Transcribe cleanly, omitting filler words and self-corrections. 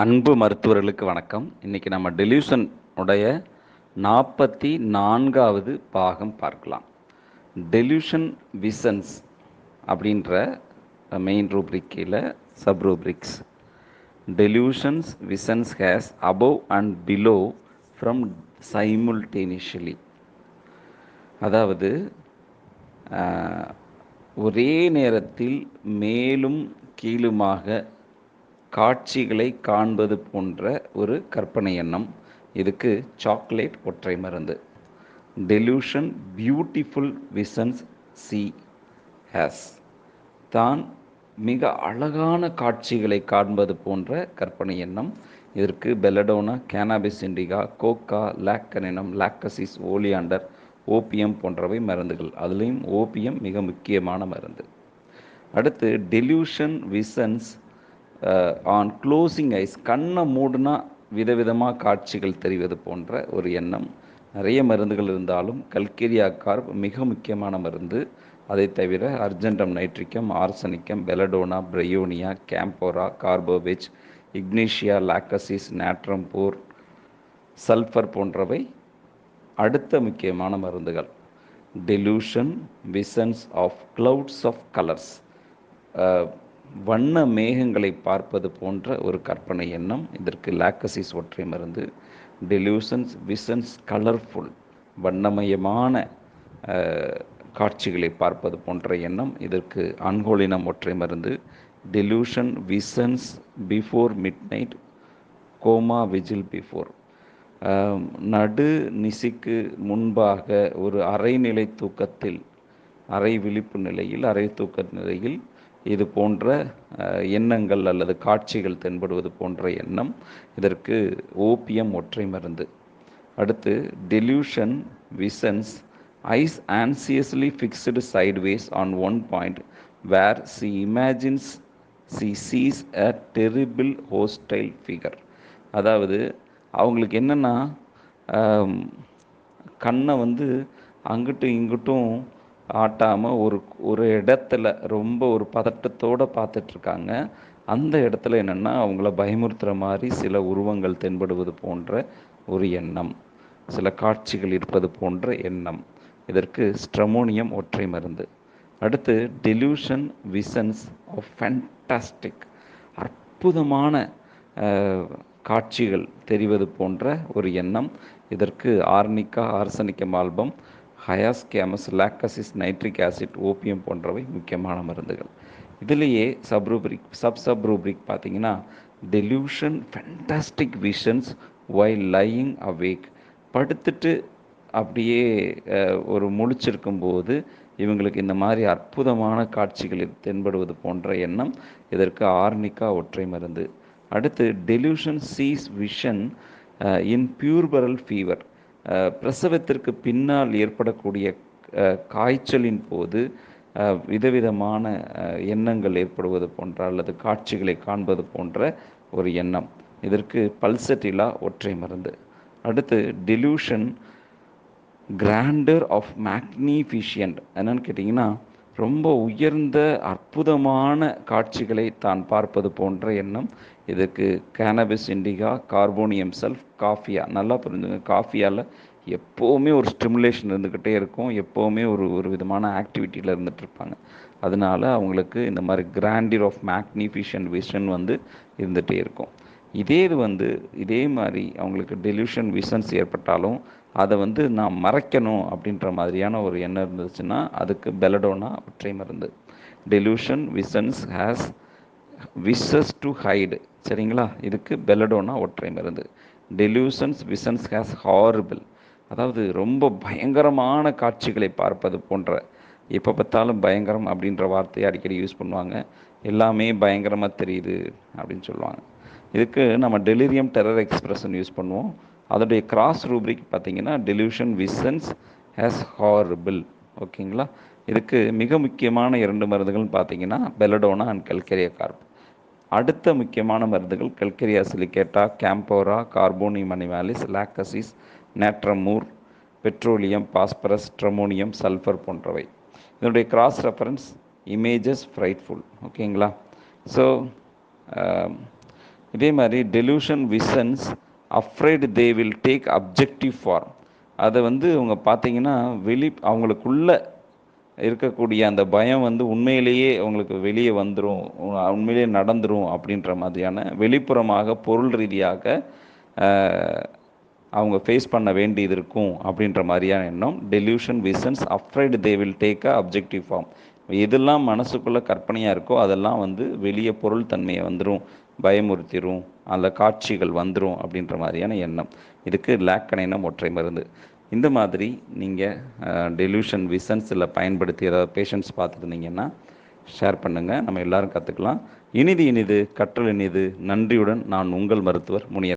அன்பு மருத்துவர்களுக்கு வணக்கம். இன்றைக்கி நம்ம டெலியூஷன் உடைய 44வது பாகம் பார்க்கலாம். டெலியூஷன் விசன்ஸ் அப்படின்ற மெயின் ரூப்ரிக் கீழே sub rubrics. Delusions விசன்ஸ் has above and below from simultaneously. அதாவது ஒரே நேரத்தில் மேலும் கீழுமாக காட்சிகளை காண்பது போன்ற ஒரு கற்பனை எண்ணம். இதுக்கு சாக்லேட் ஒற்றை மருந்து. Delusion beautiful visions she has. தான் மிக அழகான காட்சிகளை காண்பது போன்ற கற்பனை எண்ணம். இதற்கு belladonna, cannabis indica, coca, lac caninum, lachesis, oleander, opium போன்றவை மருந்துகள். அதுலேயும் ஓபியம் மிக முக்கியமான மருந்து. அடுத்து delusion visions on closing eyes. கண்ணை மூடுனா விதவிதமாக காட்சிகள் தெரிவது போன்ற ஒரு எண்ணம். நிறைய மருந்துகள் இருந்தாலும் கல்கேரியா கார்ப் மிக முக்கியமான மருந்து. அதை தவிர argentum nitricum, arsenicum, belladonna, bryonia, camphora, carbo veg, ignatia, lachesis, natrum phos, sulphur போன்றவை அடுத்த முக்கியமான மருந்துகள். Delusion visions of clouds of colours. வண்ண மேகங்களை பார்ப்பது போன்ற ஒரு கற்பனை எண்ணம். இதற்கு லாக்கசிஸ் ஒற்றை மருந்து. Delusions விசன்ஸ் colourful. வண்ணமயமான காட்சிகளை பார்ப்பது போன்ற எண்ணம். இதற்கு அன்கோலினம் ஒற்றை மருந்து. Delusion விசன்ஸ் before mid night, coma vigil before. நடு நிசிக்கு முன்பாக ஒரு அரைநிலை தூக்கத்தில், அரை விழிப்பு நிலையில், அரை தூக்க நிலையில் இது போன்ற எண்ணங்கள் அல்லது காட்சிகள் தென்படுவது போன்ற எண்ணம். இதற்கு ஓபியம் ஒற்றை மருந்து. அடுத்து delusion visions eyes anxiously fixed sideways on one point where she imagines she sees a terrible hostile figure. அதாவது அவங்களுக்கு என்னென்னா, கண்ணை அங்கிட்டும் இங்கிட்டும் ஆட்டாமல் ஒரு இடத்துல ரொம்ப ஒரு பதட்டத்தோடு பார்த்துட்ருக்காங்க. அந்த இடத்துல என்னென்னா அவங்கள பயமுறுத்துகிற மாதிரி சில உருவங்கள் தென்படுவது போன்ற ஒரு எண்ணம், சில காட்சிகள் இருப்பது போன்ற எண்ணம். இதற்கு ஸ்ட்ரமோனியம் ஒற்றை மருந்து. அடுத்து டெலியூஷன் விசன்ஸ் ஆஃப் ஃபேண்டாஸ்டிக். அற்புதமான காட்சிகள் தெரிவது போன்ற ஒரு எண்ணம். இதற்கு arnica, arsenicum album, hyoscyamus, lachesis, nitric acid, opium போன்றவை முக்கியமான மருந்துகள். இதிலேயே சப் ரூப்ரிக் பார்த்தீங்கன்னா delusion fantastic visions while lying awake. படுத்துட்டு அப்படியே ஒரு முழிச்சிருக்கும்போது இவங்களுக்கு இந்த மாதிரி அற்புதமான காட்சிகளில் தென்படுவது போன்ற எண்ணம். இதற்கு ஆர்னிகா ஒற்றை மருந்து. அடுத்து delusion sees vision in puerperal fever. பிரசவத்திற்கு பின்னால் ஏற்படக்கூடிய காய்ச்சலின் போது விதவிதமான எண்ணங்கள் ஏற்படுவது போன்ற அல்லது காட்சிகளை காண்பது போன்ற ஒரு எண்ணம். இதற்கு பல்சட்டிலா ஒற்றை மருந்து. அடுத்து டெலியூஷன் கிராண்டர் ஆஃப் மேக்னிஃபிஷியன்ட். என்னன்னு கேட்டிங்கன்னா, ரொம்ப உயர்ந்த அற்புதமான காட்சிகளை தான் பார்ப்பது போன்ற எண்ணம். இதுக்கு கேனபிஸ் இண்டிகா, கார்போனியம் செல்ஃப், காஃபியா. நல்லா புரிஞ்சுங்க, காஃபியால் எப்போவுமே ஒரு ஸ்டிமுலேஷன் இருந்துக்கிட்டே இருக்கும். எப்போவுமே ஒரு விதமான ஆக்டிவிட்டியில் இருந்துகிட்ருப்பாங்க. அதனால் அவங்களுக்கு இந்த மாதிரி கிராண்டர் ஆஃப் மேக்னிஃபிஷியன்ட் விஷன் இருந்துகிட்டே இருக்கும். இதே மாதிரி அவங்களுக்கு டெலியூஷன் விஷன்ஸ் ஏற்பட்டாலும் அதை நான் மறைக்கணும் அப்படின்ற மாதிரியான ஒரு எண்ணம் இருந்துச்சுன்னா அதுக்கு பெலடோனா ஒற்றை மருந்து. Delusion விசன்ஸ் has wishes to hide. சரிங்களா? இதுக்கு பெலடோனா ஒற்றை மருந்து. Delusions விசன்ஸ் has horrible. அதாவது ரொம்ப பயங்கரமான காட்சிகளை பார்ப்பது போன்ற, எப்போ பார்த்தாலும் பயங்கரம் அப்படின்ற வார்த்தையை அடிக்கடி யூஸ் பண்ணுவாங்க. எல்லாமே பயங்கரமாக தெரியுது அப்படின்னு சொல்லுவாங்க. இதுக்கு நம்ம டெலிரியம் டெரர் எக்ஸ்பிரஷன் யூஸ் பண்ணுவோம். அதோடைய கிராஸ் ரூப்ரிக் பார்த்திங்கன்னா டெலியூஷன் விசன்ஸ் ஹேஸ் ஹாரிபிள். ஓகேங்களா? இதுக்கு மிக முக்கியமான 2 மருந்துகள்னு பார்த்தீங்கன்னா பெலடோனா அண்ட் கல்கேரியா கார்ப். அடுத்த முக்கியமான மருந்துகள் calcarea silicata, camphora, carboneum animalis, lachesis, natrum mur, petroleum, phosphorus, stramonium, sulphur போன்றவை. இதனுடைய கிராஸ் ரெஃபரன்ஸ் இமேஜஸ் ஃப்ரைட்ஃபுல். ஓகேங்களா? ஸோ இதே மாதிரி delusion visions afraid they will take objective form. அதை வந்து அவங்க பார்த்தீங்கன்னா அவங்களுக்குள்ள இருக்கக்கூடிய அந்த பயம் வந்து உண்மையிலேயே அவங்களுக்கு வெளியே வந்துடும், உண்மையிலேயே நடந்துடும் அப்படின்ற மாதிரியான வெளிப்புறமாக பொருள் ரீதியாக அவங்க ஃபேஸ் பண்ண வேண்டியது இருக்கும் அப்படின்ற மாதிரியான எண்ணம். Delusion visions afraid they will take a objective form. எதெல்லாம் மனசுக்குள்ளே கற்பனையாக இருக்கோ அதெல்லாம் வந்து வெளியே பொருள் தன்மையை வந்துடும், பயமுறுத்திடும், அதில் காட்சிகள் வந்துடும் அப்படின்ற மாதிரியான எண்ணம். இதுக்கு லேக்கனைனம் ஒற்றை மருந்து. இந்த மாதிரி நீங்கள் டெலியூஷன் விசன்ஸில் பயன்படுத்தி ஏதாவது பேஷண்ட்ஸ் பார்த்துருந்தீங்கன்னா ஷேர் பண்ணுங்கள், நம்ம எல்லோரும் கற்றுக்கலாம். இனிது இனிது கற்றல் இனிது. நன்றியுடன் நான் உங்கள் மருத்துவர் முனியன்.